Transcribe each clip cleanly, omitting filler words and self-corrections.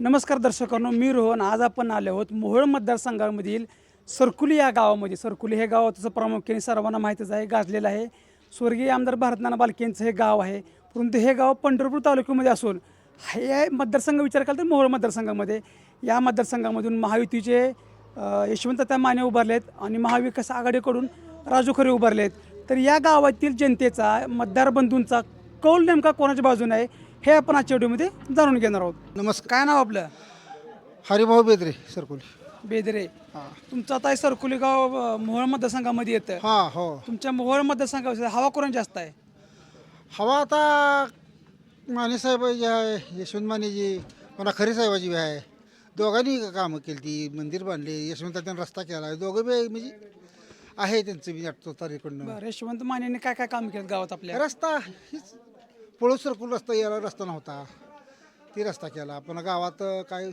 नमस्कार दर्शकांनो, मी रोहन. आज आपण आलो आहोत मोहोळ मतदारसंघामधील सरकुली या गावामध्ये. सरकुली हे गाव तसं प्रामुख्याने सर्वांना माहीतच आहे, गाजलेलं आहे. स्वर्गीय आमदार भारतनाना बालकेंचं हे गाव आहे. परंतु हे गाव पंढरपूर तालुक्यामध्ये असून हे मतदारसंघ विचार केला तर मोहोळ मतदारसंघामध्ये या मतदारसंघामधून महायुतीचे यशवंतताई माने उभारलेत आणि महाविकास आघाडीकडून राजू खरे उभारलेत. तर या गावातील जनतेचा, मतदार बंधूंचा कौल नेमका कोणाच्या बाजूने आहे हे आपण आजच्या व्हिडिओमध्ये जाणून घेणार आहोत. नमस्कार. काय नाव आपलं? हरिभाऊ बेदरे सरकोली. बेदरे. तुमचं आता हे सरकुली गाव मोहोळ मतदारसंघामध्ये येतं. हां हो. तुमच्या मोहोळ मतदारसंघात हवा कोण जास्त आहे? हवा आता माने साहेबाची आहे, यशवंत मानेजी, पुन्हा खरे साहेबाची बी आहे. दोघांनी कामं केली, ती मंदिर बांधले, यशवंत त्यांनी रस्ता केला, दोघं बी म्हणजे आहे त्यांचं बी वाटतो तारीकडनं. बरं, यशवंत मानेने काय काय काम केलं गावात आपल्या? रस्ता हीच पळू सरकून रस्ता यायला रस्ता नव्हता, ती रस्ता केला. पुन्हा गावात काय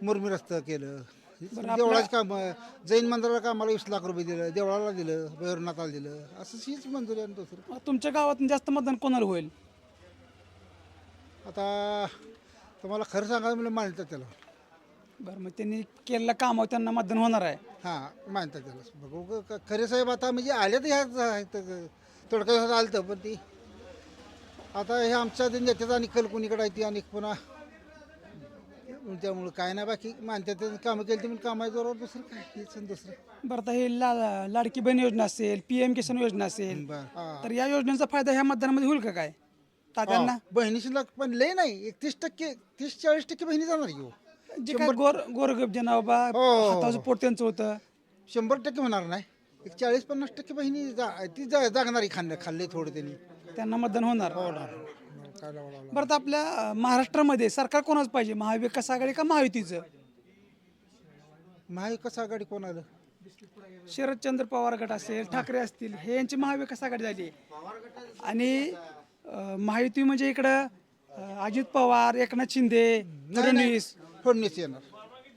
मुरमी रस्ता केलं. देवळाची कामं, जैन मंदिराला कामाला 20 लाख रुपये दिलं, देवळाला दिलं, भैरवनाथाला दिलं, असं हीच मंजुरी आहे. दुसरं तुमच्या गावात जास्त मतदान कोणाला होईल? आता तुम्हाला खरं सांगायला मला मानतात त्याला. बरं, मग त्यांनी केलेलं कामावर त्यांना मतदान होणार आहे. हां मानतात त्याला. बघू खरे साहेब आता म्हणजे आले तर ह्या थोडक्यात आलं तर, पण ती आता हे आमच्या नेत्याचा आणि कल कोणीकडे आहे ती आणि पुन्हा त्यामुळं काय नाही, बाकी मानतात त्यांनी कामं केली ती पण कामाच्या जोरावर दुसरं काय हेच आणि दुसरं. बरं, आता हे लाडकी बहीण योजना असेल, PM किसान योजना असेल, बरं हां. तर या योजनेचा फायदा ह्या मतदानामध्ये होईल का काय तात्यांना? बहिणीशी लाख पण लय नाही, 31%, 30-40% बहिणी जाणार घेऊ. जे काय गोरगरीब ज्यांना बाबा हाताचं पोट त्यांचं होतं. 100% होणार नाही, एक 40-50% बहिणी ती जागणारी खाल्ले थोडं त्यांनी त्यांना मतदान होणार. होणार. काय लावला बरं, तर आपल्या महाराष्ट्रामध्ये सरकार कोणाच पाहिजे, महाविकास आघाडी का महायुतीचं? महाविकास आघाडी कोण आलं? शरदचंद्र पवार गट असेल, ठाकरे असतील, हे यांची महाविकास आघाडी झाली. आणि महायुती म्हणजे इकडं अजित पवार, एकनाथ शिंदे, फडणवीस, फडणवीस येणार,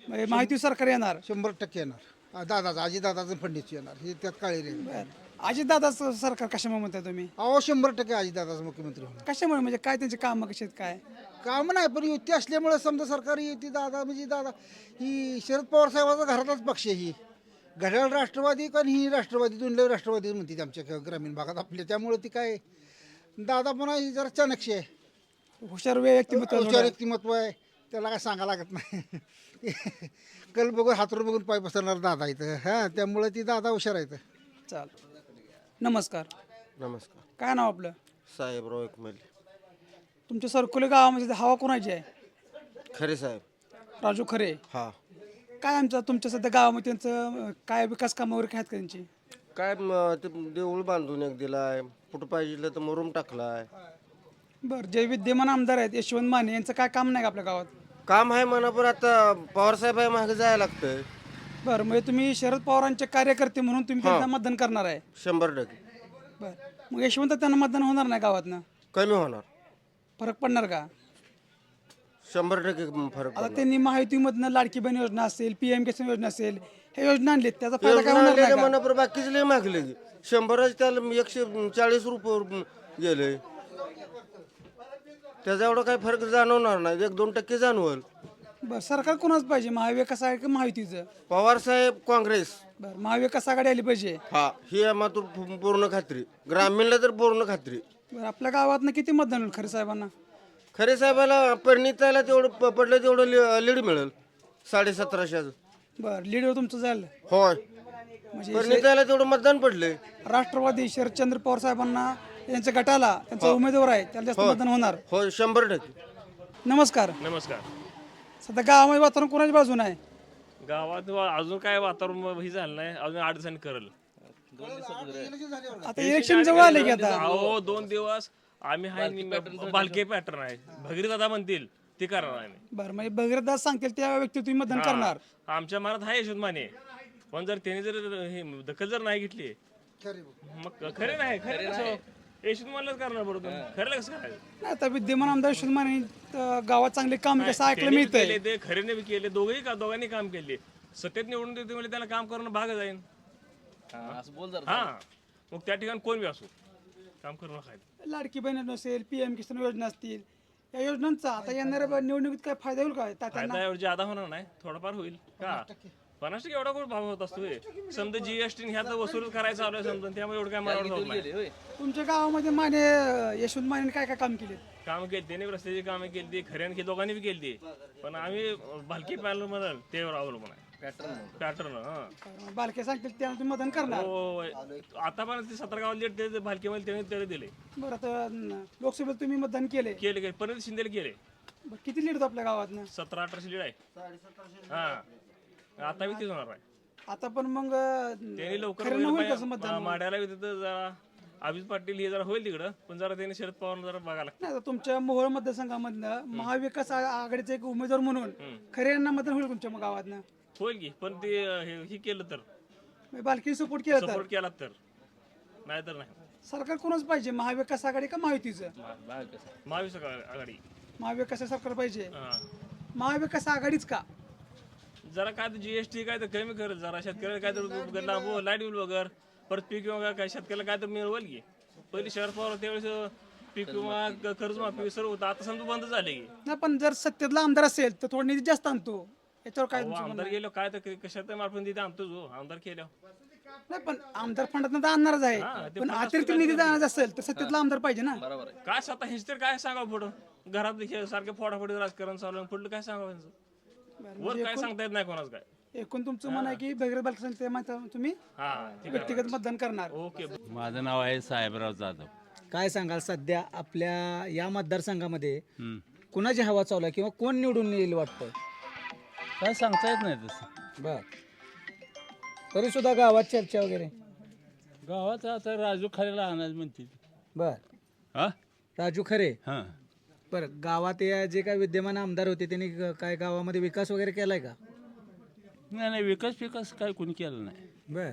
म्हणजे महायुती सरकार येणार. 100% येणार. दादाचा अजितदादाचं फडणवीस येणार, हे त्यात काळी रे. अजितदादाचं सरकार कशामुळे म्हणताय तुम्ही? अहो 100% अजितदादाचा मुख्यमंत्री होणार. कशामुळे म्हणजे काय त्यांचे कामं कसे आहेत काय? काम नाही, पण युती असल्यामुळे समजा सरकार युती दादा म्हणजे दादा ही शरद पवार साहेबाचा घरातलाच पक्ष आहे. ही घड्याळ राष्ट्रवादी कारण ही राष्ट्रवादी, दोन्ही राष्ट्रवादी म्हणते आमच्या ग्रामीण भागात आपल्या, त्यामुळे ती काय दादा पुन्हा ही जरा चाणक्य आहे, हुशार व्यक्तिमत्व. हुशार व्यक्तिमत्व आहे, त्याला काय सांगा लागत नाही. कल बघून हातवर बघून पाय पसरणार दादा इथं. हां त्यामुळे ती दादा हुशार आहेत. चाल. नमस्कार. नमस्कार. काय नाव आपलं? साहेबराव एकमेल. तुमच्या सरकुले गावामध्ये हवा कोणाची आहे? खरे साहेब. राजू खरे. हा. काय आमचं तुमच्या सध्या गावामध्ये त्यांचं काय विकास कामं वगैरे काय आहेत का त्यांची? काय ते देऊळ बांधून एक दिलाय, कुठं पाहिजे तर मुरुम टाकलाय. बरं, जे विद्यमान आमदार आहेत यशवंत माने यांचं काय काम नाही का आपल्या गावात? काम आहे म्हणा, पण आता पवारसाहेब आहे, मागे जायला लागतंय. बरं, म्हणजे तुम्ही शरद पवारांचे कार्यकर्ते म्हणून तुम्ही त्यांना मतदान करणार आहे? 100%. बरं, मग यशवंत त्यांना मतदान होणार नाही गावातनं? कमी होणार. फरक पडणार का? 100% फरक आता पडणार. त्यांनी महायुतीमधनं लाडकी बहीण योजना असेल, PM किसान योजना असेल, हे योजना आणलीत, त्याचा फायदा काय होणार नाही का? म्हणा, पण बाकीचे लय मागले. 100च त्याला 140 रुपये गेले, त्याचा एवढा काही फरक जाणवणार नाही, 1-2% जाणवल. बरं, सरकार कोणाच पाहिजे, महाविकास आघाडी का महायुतीचं? पवार साहेब काँग्रेस. बरं, महाविकास आघाडी आली पाहिजे. हा, ही आम्हाला पूर्ण खात्री, ग्रामीणला तर पूर्ण खात्री. बरं, आपल्या गावातनं किती मतदान होईल खरे साहेबांना? खरे साहेबाला परिणिताला तेवढं पडलं तेवढं लीड मिळेल, 1750. बरं, लीड तुमचं झालं होय, म्हणजे परिणिताला तेवढं मतदान पडले. राष्ट्रवादी शरदचंद्र पवार साहेबांना यांच्या गटाला त्यांचा उमेदवार आहे त्याला जास्त मतदान होणार. होय, 100%. नमस्कार. नमस्कार. सध्या गावामध्ये वातावरण कोणाच्या बाजूने आहे? गावात अजून काय वातावरण ही झालं नाही, अजून 8 दिवसांनी करल. आता इलेक्शन जवळ आले की आता. अहो 2 दिवस आम्ही हाय बालके पॅटर्न आहे, भगीरथ दादा म्हणतील ते करणार आहे. बरं, म्हणजे भगीरथदास सांगतील त्या व्यक्ती तुम्ही मतदान करणार? आमच्या मनात आहे यशवंत माने, पण जर त्याने जर हे दखल जर नाही घेतली मग खरे नाही, खरे कसं यशवंत मानेलाच करणार बरोबर. खरे कसं करायचं? नाही, आता विद्यमान आमदार यशवंत माने गावात चांगले काम कसं ऐकलं मिळतंय. ते खरेने बी केले, दोघांनी काम केले. सत्तेत निवडून देते म्हणजे त्याला काम करणं भाग जाईल. हा, मग त्या ठिकाणी कोण बी असो काम करणं खायचं. लाडकी बहीण नसेल, PM किसान योजना असतील, या योजनांचा आता येणाऱ्या निवडणुकीत काय फायदा होईल काय तात्यांना? फायदा एवढा ज्यादा होणार नाही, थोडाफार होईल का. 50% एवढा कोण भाव होत असतो हे? समजा जीएसटी ह्यात वसूल करायचं चालू आहे समजा, त्यामुळे एवढं काय मला होत नाही. तुमच्या गावामध्ये माने यशवंत माने काय काय काम केले? काम केली त्याने, रस्त्याची कामे केली ती, खऱ्याने केली, दोघांनी बी केली ती. पण आम्ही भालकी पॅनल म्हणाल त्यावर अवलंबून आहे, पॅटर्न. बालके सांगतील त्याला तुम्ही मतदान करणार. हो, आतापर्यंत 17 गावाला लीड ते भालकीमध्ये त्याने तरी दिले. बरं आता लोकसभेत तुम्ही मतदान केले, केले परत शिंदेला केले. बरं, किती लीड होतं आपल्या गावातनं? 17-18 लीड आहे. हा, आता बी तेच होणार आहे. आता पण मग त्यांनी लवकर खरं होईल कसं मतदान? माड्याला बी तिथं जरा अभिज पाटील हे जरा होईल तिकडं, पण जरा त्यांनी शरद पवार जरा बघायला लागतं. नाही आता तुमच्या मोहोळ मतदारसंघामधनं महाविकास आघाडीचा एक उमेदवार म्हणून खरे यांना मतदान होईल तुमच्या गावातनं? होईल की, पण ते हे केलं तर बालकी सपोर्ट केला तर सपोर्ट केला तर, नाही तर नाही. सरकार कोणाच पाहिजे, महाविकास आघाडी का महायुतीचं? महाविकास आघाडी. महाविकास सरकार पाहिजे. हा. महाविकास आघाडीच का? जरा काय तर जीएसटी काय तर कमी कर, जरा शेतकऱ्याला काय तर लाईट बिल वगैरे, परत पीक विमा काय शेतकऱ्याला काय तर मिळवल की. पहिली शरद पवार त्यावेळेस पीक विमा कर्जमाफी सर्व होतं, आता समजा बंद झाले की. नाही पण जर सत्तेतला आमदार असेल तर थोडा निधी जास्त आणतो, याच्यावर काय तुमचं म्हणणं आमदार गेलो काय तर कशात मार्फत तिथे आणतो जो आमदार केल्यावर. आहे? नाही पण आमदार फंडात तर आणणारच आहे, पण अतिरिक्त निधी आणायचा असेल तर सत्तेतला आमदार पाहिजे ना. काय स्वतः हिच तर काय सांगावं पुढं, घरात सारखे फोडाफोडी राजकारण चालू आहे, पुढलं काय सांगावं यांचं? वर काय सांगता येत नाही कोणाच काय. एकूण तुमचं म्हणणं आहे की भगीरथ बालके सांगते तुम्ही हा ठीक आहे, व्यक्तिगत मतदान करणार. ओके. माझं नाव आहे साहेबराव जाधव. काय सांगाल सध्या आपल्या या मतदारसंघामध्ये कुणाची हवा चालू आहे किंवा कोण निवडून येईल वाटतं? काय सांगता येत नाही तसं. बर, तरी सुद्धा गावात चर्चा वगैरे? गावात आता राजू खरेला आणायच म्हणते. बर, हा राजू खरे. हां, बरं, गावात या जे काय विद्यमान आमदार होते त्यांनी काय गावामध्ये विकास वगैरे केलाय का? नाही विकास काय कोणी केलं नाही. बर,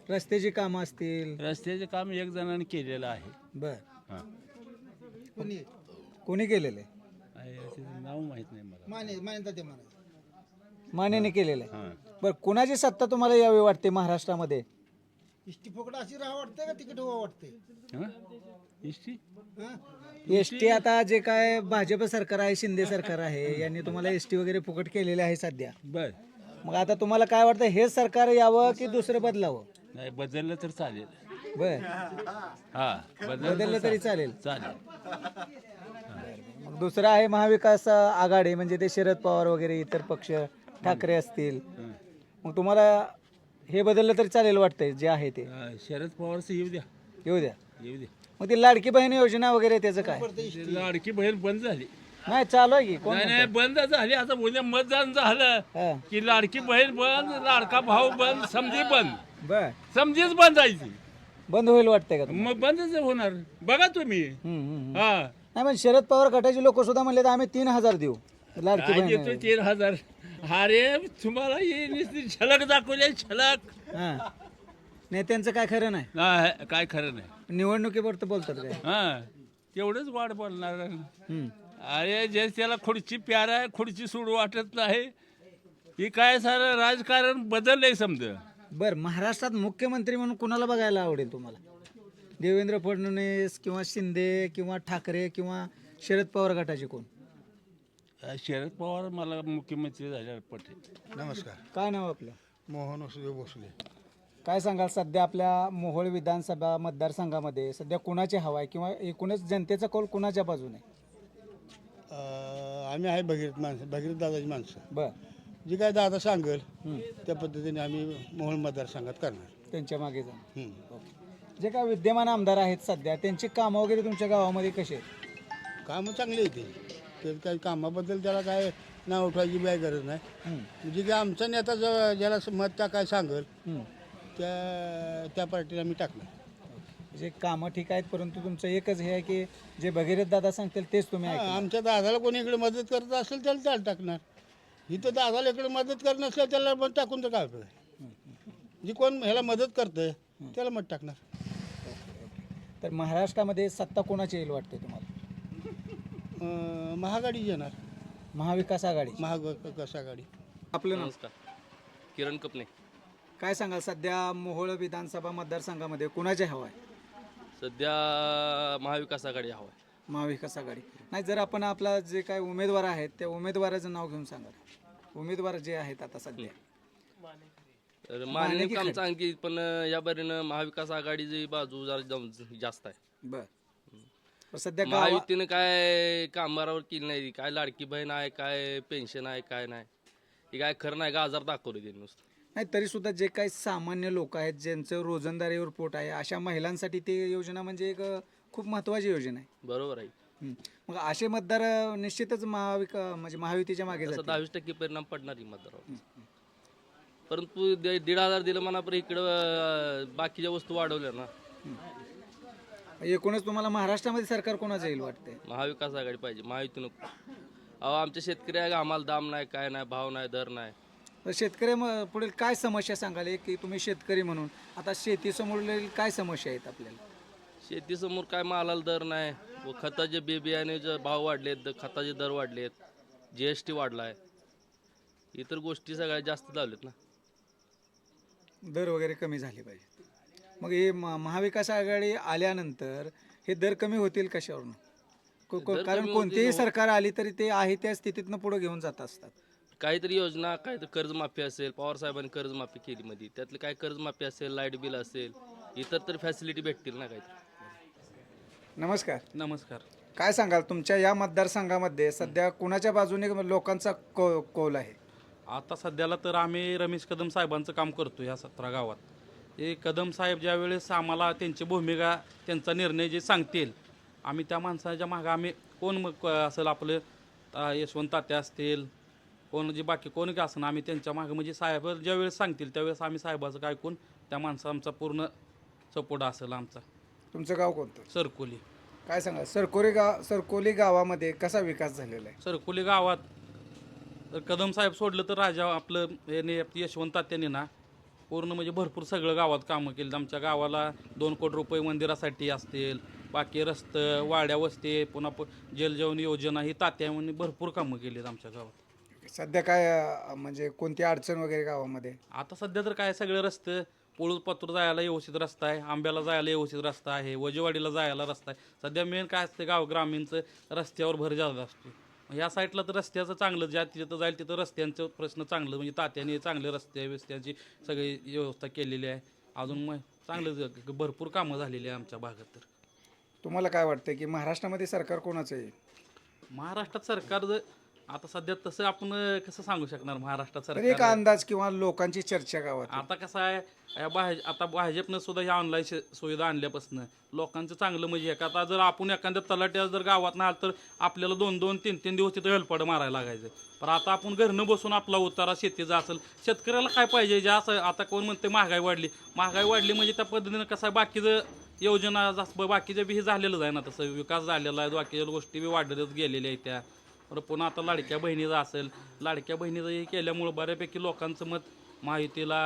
रस्त्याची कामं असतील? रस्त्याचे काम एक जणांनी केलेलं आहे. बर, हां, कोणी केलेलं आहे? त्याचं नाव माहीत नाही मला. मानेने केलेलं आहे. हां, बरं, कुणाची सत्ता तुम्हाला यावी वाटते महाराष्ट्रामध्ये? इष्टी फुकट अशी राहा वाटते का तिकीट व्हा वाटते? हां, इष्टी एसटी आता जे काय भाजप सरकार आहे, शिंदे सरकार आहे, यांनी तुम्हाला एसटी वगैरे फुकट केलेले आहे सध्या. बर. मग आता तुम्हाला काय वाटतं, हे सरकार यावं की दुसरं बदलावं? नाही बदललं तर चालेल. बर, हां, बदललं तरी चालेल. चालेल. मग दुसरं आहे महाविकास आघाडी, म्हणजे ते शरद पवार वगैरे इतर पक्ष, ठाकरे असतील. मग तुम्हाला हे बदललं तरी चालेल वाटतंय जे आहे ते? शरद पवारचं येऊ द्या, येऊ द्या. येऊ द्या. मग ती लाडकी बहीण योजना वगैरे त्याचं काय? लाडकी बहीण बंद झाली. नाही, चालू आहे की कोण? नाही बंद झाली. आता उद्या मतदान झालं हा. की लाडकी बहीण बंद, लाडका भाऊ बंद, समजी बंद, बर, समजीच बंद जायची. बंद होईल वाटतंय का तुम्हाला? मग बंदच होणार. बघा तुम्ही. हा, नाही पण शरद पवार गटाचे लोक सुद्धा म्हणले तर आम्ही 3,000 देऊ लाडकी काय बहीण. देतो 3,000. अरे तुम्हाला ही नुसती झलक दाखवली, झलक. हा, नेत्यांचं काय खरं नाही, नाही, काय खरं नाही. निवडणुकीपुरतं बोलतात काय? हा, तेवढंच वाढ बोलणार. हम्म. अरे जे त्याला खुर्ची प्यार आहे, खुर्ची सोडू वाटत नाही. ही काय सारं राजकारण बदललंय समजा. बर, महाराष्ट्रात मुख्यमंत्री म्हणून कुणाला बघायला आवडेल तुम्हाला? देवेंद्र फडणवीस किंवा शिंदे किंवा ठाकरे किंवा शरद पवार गटाचे कोण? शरद पवार मला मुख्यमंत्री झाल्यावर पटेल. नमस्कार, काय नाव आपलं? मोहन वसुदेव भोसले. काय सांगाल सध्या आपल्या मोहोळ विधानसभा मतदारसंघामध्ये सध्या कुणाची हवा आहे किंवा एकूणच जनतेचा कौल कुणाच्या बाजूने? आम्ही आहे भगीरथ दादाची माणसं. बर, जी काय दादा सांगेल त्या पद्धतीने आम्ही मोहोळ मतदारसंघात करणार. त्यांच्या मागे जा. हम्म. जे काय विद्यमान आमदार आहेत सध्या, त्यांची कामं वगैरे तुमच्या गावामध्ये कशी आहेत? कामं चांगली येते. ते काही कामाबद्दल त्याला काय नाव उठवायची बी काही गरज नाही. म्हणजे की आमचा नेता ज्याला मत त्या काय सांगेल त्या पार्टीला आम्ही टाकणार. जे कामं ठीक आहेत, परंतु तुमचं एकच हे आहे की जे भगीरथ दादा सांगतील तेच तुम्ही ऐका. आमच्या दादाला कोणी इकडे मदत करत असेल त्याला त्याला टाकणार. इथं दादाला इकडे मदत करत नसल्या त्याला मत टाकून तर काय उपयोग आहे? जी कोण ह्याला मदत करतंय त्याला मत टाकणार. तर महाराष्ट्रामध्ये सत्ता कोणाची येईल वाटते तुम्हाला? महागाडी येणार. महाविकास आघाडी. महाविकास आघाडी. आपलं नाव? नमस्कार, किरण कपने. काय सांगाल सध्या मोहोळ विधानसभा मतदारसंघामध्ये कुणाची हवा आहे? सध्या महाविकास आघाडी हवा आहे. महाविकास आघाडी. नाही, जर आपण आपला जे काय उमेदवार आहेत त्या उमेदवाराचं नाव घेऊन सांगा. उमेदवार जे आहेत आता सध्या. तर मान्य काम चांगली, पण या बारीनं महाविकास आघाडीची बाजू जरा जास्त आहे. बर, सध्या महायुतीनं काय कामावर केली नाही. काय लाडकी बहीण आहे, काय पेन्शन आहे, काय नाही. हे काय खरं नाही, गाजार दाखवले त्यांनी नुसतं. नाही, तरी सुद्धा जे काही सामान्य लोक आहेत ज्यांचं रोजंदारीवर पोट आहे अशा महिलांसाठी ते योजना म्हणजे एक खूप महत्त्वाची योजना आहे. बरोबर आहे. मग असे मतदार निश्चितच म्हणजे महायुतीच्या मागे तसं जातील. 22% परिणाम पडणार आहे मतदारावर. परंतु 1,500 दिलं म्हणा, पण इकडं बाकीच्या वस्तू वाढवल्या ना. एकूणच तुम्हाला महाराष्ट्रामध्ये सरकार कोणाचं येईल वाटतंय? महाविकास आघाडी पाहिजे, महायुती नको. अहो, आमच्या शेतकरी आहे, आम्हाला दाम नाही, काय नाही, भाव नाही, दर नाही. तर शेतकरी पुढील काय समस्या सांगाल की तुम्ही शेतकरी म्हणून आता शेतीसमोर काय समस्या आहेत आपल्याला? शेतीसमोर काय मालाला दर नाही, व खताचे बियाण्याचे भाव वाढलेत, खताचे दर वाढलेत, GST वाढला आहे, इतर गोष्टी सगळ्यात जास्त झालेत ना. दर वगैरे कमी झाले पाहिजे. मग हे महाविकास आघाडी आल्यानंतर हे दर कमी होतील कशावरून? कारण कोणतीही सरकार आली तरी ते आहे त्या स्थितीतनं पुढे घेऊन जात असतात. काहीतरी योजना, काहीतरी कर्जमाफी असेल, पवार साहेबांनी कर्जमाफी केली मध्ये, त्यातलं काय कर्जमाफी असेल, लाईट बिल असेल, इतर तर फॅसिलिटी भेटतील ना काहीतरी. नमस्कार. नमस्कार. काय सांगाल तुमच्या या मतदारसंघामध्ये सध्या कुणाच्या बाजूने लोकांचा कौल आहे? आता सध्याला तर आम्ही रमेश कदम साहेबांचं काम करतो या 17 गावात. हे कदम साहेब ज्या वेळेस आम्हाला त्यांची भूमिका, त्यांचा निर्णय जे सांगतील, आम्ही त्या माणसाच्या मागं आम्ही कोण असेल आपलं यशवंत तात्या असतील, कोण जे बाकी कोण का असं, आम्ही त्यांच्या मागं म्हणजे साहेब ज्या वेळेस सांगतील त्यावेळेस आम्ही साहेबाचं काय ऐकून त्या माणसा आमचा पूर्ण सपोर्ट असेल आमचा. तुमचं गाव कोणतं? सरकोली. काय सांगा सरकोली गावामध्ये कसा विकास झालेला आहे? सरकोली गावात तर कदम साहेब सोडलं तर राजा आपलं याने यशवंत तात्याने ना पूर्ण म्हणजे भरपूर सगळं गावात कामं केली. आमच्या गावाला 2 कोटी रुपये मंदिरासाठी असतील, बाकी रस्ते, वाड्या वस्ती, पुन्हा जलजीवन योजना ही तात्याने भरपूर कामं केलीत आमच्या गावात. सध्या काय म्हणजे कोणती अडचण वगैरे गावामध्ये? आता सध्या तर काय सगळे रस्ते, पळूजपातूर जायला व्यवस्थित रस्ता आहे, आंब्याला जायला व्यवस्थित रस्ता आहे, वजेवाडीला जायला रस्ता आहे. सध्या मेन काय असते गाव ग्रामीणचं रस्त्यावर भर जास्त असतो. ह्या साईडला तर रस्त्याचं चांगलं, ज्या तिथं जाईल तिथं रस्त्यांचं प्रश्न चांगलं, म्हणजे तात्याने चांगले रस्त्याची सगळी व्यवस्था केलेली आहे. अजून मग चांगलं भरपूर कामं झालेली आहे आमच्या भागात. तर तुम्हाला काय वाटतं की महाराष्ट्रामध्ये सरकार कोणाचं येईल? महाराष्ट्रात सरकार आता सध्या तसं आपण कसं सांगू शकणार महाराष्ट्रात तर एक सरकार? अंदाज किंवा लोकांची चर्चा गावात. आता कसं आहे, आता भाजपनं सुद्धा ह्या ऑनलाईन सुविधा आणल्यापासून लोकांचं चांगलं म्हणजे का, आता जर आपण एखाद्या तलाट्या जर गावात नाही आलं तर आपल्याला 2-2, 3-3 दिवस तिथं हेलपाड मारायला लागायचं. पण आता आपण घरनं बसून आपला उतारा शेतीचा असेल, शेतकऱ्याला काय पाहिजे जे असं. आता कोण म्हणते महागाई वाढली म्हणजे त्या पद्धतीनं कसं आहे, बाकीचं योजना बाकीच्या बी हे झालेलंच आहे ना, तसं विकास झालेला आहे, बाकीच्या गोष्टी बी वाढतच गेलेल्या आहेत त्या. बरं, पुन्हा आता लाडक्या बहिणीचं असेल, लाडक्या बहिणीचं हे केल्यामुळं बऱ्यापैकी लोकांचं मत महायुतीला,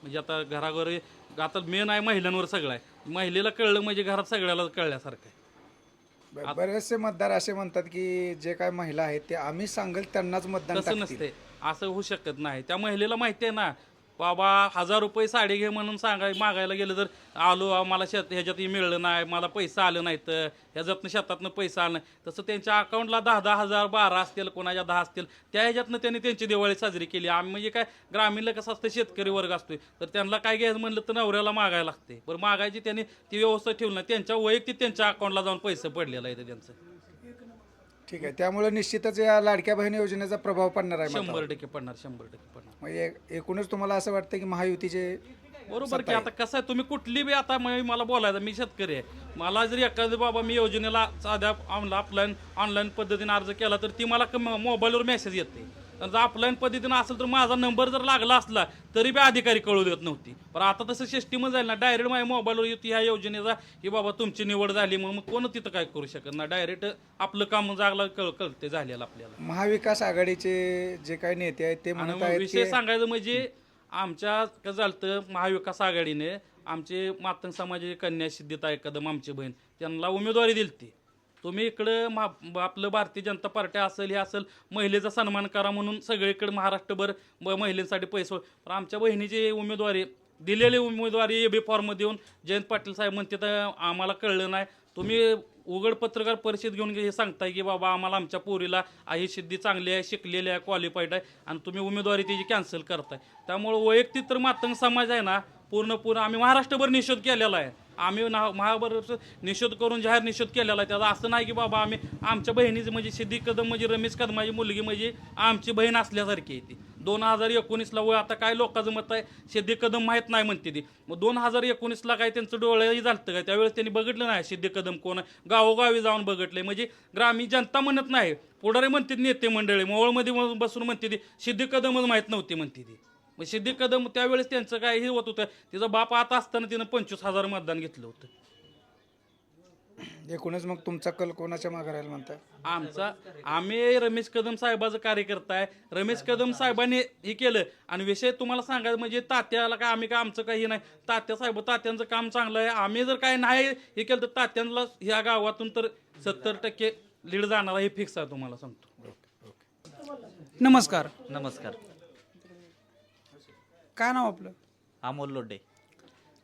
म्हणजे आता घराघरी आता मेन आहे महिलांवर सगळं आहे. महिलेला कळलं म्हणजे घरात सगळ्याला कळल्यासारखं आहे. बरेचसे मतदार असे म्हणतात की जे काय महिला आहेत ते आम्ही सांगेल त्यांनाच मतदान तसं टाकतील. नसते, असं होऊ शकत नाही. त्या महिलेला माहिती आहे ना, बाबा 1000 रुपये साडी घे म्हणून मागायला गेलं तर आलो मला ह्याच्यातही मिळलं नाही, मला पैसा आलं नाही, तर ह्याच्यातनं शेतातनं पैसा आला नाही, तसं त्यांच्या अकाउंटला 10,000 12 असतील, कोणाच्या 10 असतील, त्या ह्याच्यातनं त्यांनी त्यांची दिवाळी साजरी केली. आम्ही म्हणजे काय ग्रामीणला कसं असतं, शेतकरी वर्ग असतोय, तर त्यांना काय घ्यायचं म्हणलं तर नवऱ्याला मागायला लागते. बरं, मागायची त्यांनी ती व्यवस्था ठेवली नाही, त्यांच्या वैयक्तिक त्यांच्या अकाउंटला जाऊन पैसे पडलेला आहे त्यांचं. ठीक आहे, त्यामुळे निश्चितच या लाडक्या बहिणी योजनेचा प्रभाव पडणार आहे. 100% पडणार, 100% पडणार. म्हणजे एकूणच तुम्हाला असं वाटतं की महायुतीचे बरोबर की. आता कसं आहे, तुम्ही कुठली बी आता मला बोलायचं, मी शेतकरी आहे, मला जरी एखादं बाबा मी योजनेला साध्या ऑनलाईन पद्धतीने अर्ज केला तर ती मला मोबाईलवर मेसेज येते. जर ऑफलाईन पद्धतीनं असेल तर माझा नंबर जर लागला असला तरी बी अधिकारी कळू देत नव्हती. पण आता तसं सिस्टीमच जाईल ना, डायरेक्ट माझ्या मोबाईलवर येते ह्या योजनेचा की बाबा तुमची निवड झाली, मग कोण तिथं काय करू शकत ना, डायरेक्ट आपलं काम जागला कळते झालेलं आपल्याला. महाविकास आघाडीचे जे काही नेते आहेत ते म्हणत आहेत विषय सांगायचं म्हणजे आमच्या कसं झालं, महाविकास आघाडीने आमचे मातंग समाजाची कन्या सिद्धिताई कदम आमची बहीण त्यांना उमेदवारी दिली. तुम्ही इकडं आपलं भारतीय जनता पार्टी असेल, हे असेल, महिलेचा सन्मान करा म्हणून सगळीकडे महाराष्ट्रभर महिलांसाठी पैसे. पण आमच्या बहिणीची उमेदवारी दिलेली उमेदवारी AB फॉर्म देऊन जयंत पाटील साहेब म्हणते तर आम्हाला कळलं नाही, तुम्ही उघड पत्रकार परिषद घेऊन हे सांगताय की बाबा आम्हाला आमच्या पोरीला ही सिद्धी चांगली आहे, शिकलेली आहे, क्वालिफाईड आहे आणि तुम्ही उमेदवारी त्याची कॅन्सल करताय. त्यामुळे वैयक्तिक तर मातंग समाज आहे ना पूर्ण आम्ही महाराष्ट्रभर निषेध केलेला आहे. आम्ही महाराष्ट्र निषेध करून जाहीर निषेध केलेला आहे. त्याचा असं नाही की बाबा आम्ही आमच्या बहिणीचं म्हणजे सिद्धी कदम म्हणजे रमेश कदमाची मुलगी म्हणजे आमची बहीण असल्यासारखी आहे ती. 2019ला वय आता काय लोकांचं मत आहे सिद्धी कदम माहीत नाही म्हणते ती. मग 2019ला काय त्यांचं डोळ्याही झालं काय त्यावेळेस त्यांनी बघितलं नाही सिद्धी कदम कोण आहे, गावोगावी जाऊन बघितलंय. म्हणजे ग्रामीण जनता म्हणत नाही, पुढारी म्हणते नेते मंडळी मोहोळमध्ये बसून म्हणते ती सिद्धी कदमच माहीत नव्हती म्हणते ती. मग सिद्धी कदम त्यावेळेस त्यांचं काय हे होत होतं, तिचा बाप आता असताना तिनं 25,000 मतदान घेतलं होतं. एकूणच मग तुमचा कल कोणाच्या मागे राहील म्हणताय? आम्ही रमेश कदम साहेबाचं कार्यकर्ता आहे. रमेश कदम साहेबांनी हे केलं आणि विषय तुम्हाला सांगायचं म्हणजे तात्याला काय आम्ही काय आमचं काही नाही. तात्यांचं काम चांगलं आहे. आम्ही जर काय नाही हे केलं तर तात्यांना ह्या गावातून तर 70% लीड जाणार हे फिक्स आहे तुम्हाला सांगतो. नमस्कार. नमस्कार. काय नाव आपलं? अमोल लोडे.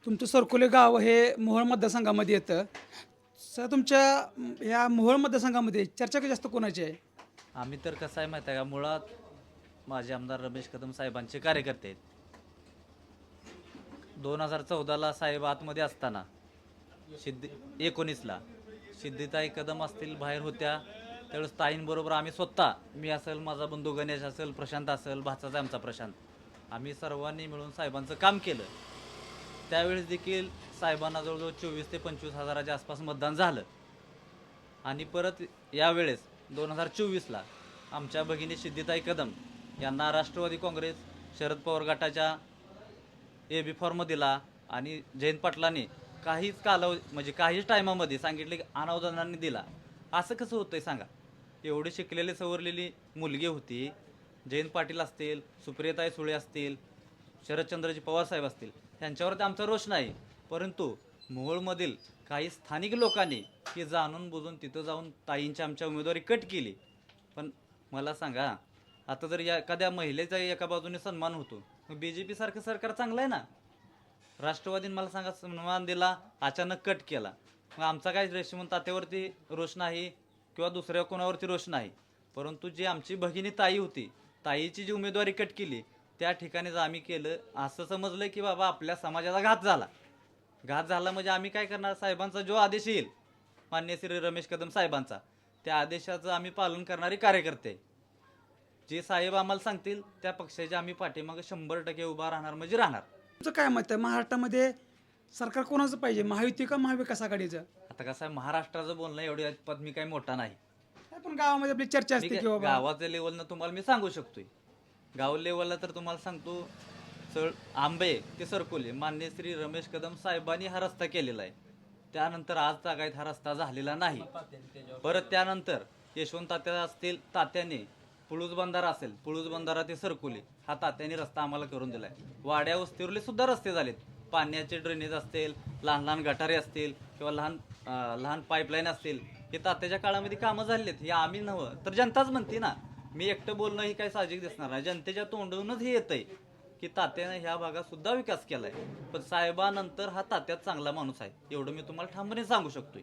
तुमचं सरकोली गाव हे मोहोळ मतदारसंघामध्ये येतं. सर तुमच्या ह्या मोहोळ मतदारसंघामध्ये चर्चा जास्त कोणाची आहे? आम्ही तर कसं आहे माहिती आहे का, मुळात माझे आमदार रमेश कदम साहेबांचे कार्यकर्ते आहेत. 2014ला साहेब आतमध्ये असताना 19ला सिद्धिताई कदम असतील बाहेर होत्या त्यावेळेस ताईंबरोबर आम्ही स्वतः, मी असेल, माझा बंधू गणेश असेल, प्रशांत असेल, भाचाचा आमचा प्रशांत, आम्ही सर्वांनी मिळून साहेबांचं काम केलं. त्यावेळेस देखील साहेबांना जवळजवळ 24 ते 25 हजाराच्या आसपास मतदान झालं. आणि परत यावेळेस 2024ला आमच्या भगिनी सिद्धिताई कदम यांना राष्ट्रवादी काँग्रेस शरद पवार गटाच्या AB फॉर्म दिला आणि जयंत पाटलांनी काहीच म्हणजे काहीच टायमामध्ये सांगितले की अनावधानाने दिला. असं कसं होतंय सांगा? एवढी शिकलेली सवरलेली मुलगी होती, जयंत पाटील असतील, सुप्रियाताई सुळे असतील, शरदचंद्रजी पवार साहेब असतील, त्यांच्यावर आमचा रोष नाही. परंतु मोहोळमधील काही स्थानिक लोकांनी की जाणून बुजून तिथं जाऊन ताईंची आमच्या उमेदवारी कट केली. पण मला सांगा, आता जर या एखाद्या महिलेचा एका बाजूने सन्मान होतो, मग BJP सारखं सरकार चांगलं आहे ना. राष्ट्रवादीने मला सांगा सन्मान दिला, अचानक कट केला. मग आमचा काय रेशमन तात्यावरती रोष नाही किंवा दुसऱ्या कोणावरती रोष नाही. परंतु जी आमची भगिनी ताई होती, ताईची जी उमेदवारी कट केली त्या ठिकाणीच आम्ही केलं असं समजलं की बाबा आपल्या समाजाचा घात झाला म्हणजे आम्ही काय करणार, साहेबांचा जो आदेश येईल माननीय श्री रमेश कदम साहेबांचा, त्या आदेशाचं आम्ही पालन करणारे कार्यकर्ते. जे साहेब आम्हाला सांगतील त्या पक्षाचे आम्ही पाठीमागे 100% उभा राहणार म्हणजे राहणार. तुमचं काय मत आहे, महाराष्ट्रामध्ये सरकार कोणाचं पाहिजे, महायुती का महाविकास आघाडीचं? आता कसं आहे, महाराष्ट्राचं बोलणं एवढी पद मी काही मोठा नाही. पण गावामध्ये आपली चर्चा असते की बाबा गावाच्या लेवलनं तुम्हाला मी सांगू शकतोय. गाव लेवलला तर तुम्हाला सांगतो, आंबे ते सरकोली मान्य श्री रमेश कदम साहेबांनी हा रस्ता केलेला आहे. त्यानंतर आज तागायत हा रस्ता झालेला नाही. परत त्यानंतर यशवंत तात्या असतील, तात्याने पुळूज बंधारा असेल, पुळूज बंधारा ते सरकोली हा तात्याने रस्ता आम्हाला करून दिलाय. वाड्या वस्तीवरले सुद्धा रस्ते झालेत. पाण्याचे ड्रेनेज असतील, लहान लहान गटारे असतील किंवा लहान पाईपलाईन असतील, हे तात्याच्या काळामध्ये कामं झालेत. हे आम्ही नव्हं तर जनताच म्हणते ना. मी एकटं बोलणं ही काही साहजिक दिसणार नाही. जनतेच्या तोंडूनच हे येतंय की तात्याने ह्या भागात सुद्धा विकास केलाय. पण साहेबानंतर हा तात्यात चांगला माणूस आहे एवढं मी तुम्हाला ठामपणे सांगू शकतोय.